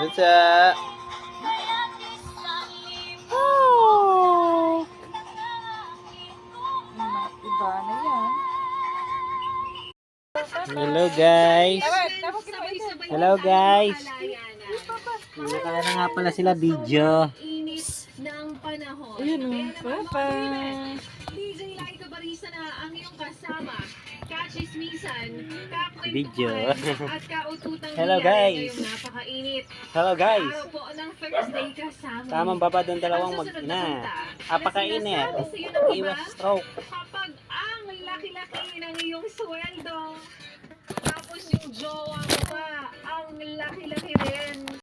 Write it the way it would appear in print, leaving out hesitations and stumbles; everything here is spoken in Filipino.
Bunso. Oh. Iba na yan. Hello guys. Hello guys. Naka na nga pala sila video. ng panahon. Ayun o. Papa. DJ Laika Barisa na ang iyong kasama. Kachismisan, kakwentuhan, Video. at kaututang Hello, biyaya guys. ngayong napakainit. Hello guys. Araw po ng Thursday kasama. Tamang baba doon dalawang Ang susunod na mag-ina. kanta, Apakainit. na sinasabi sa iyo ng iba, Iwas stroke. kapag ang laki-laki ng iyong sweldo, tapos yung jowa mo pa, ang laki-laki rin.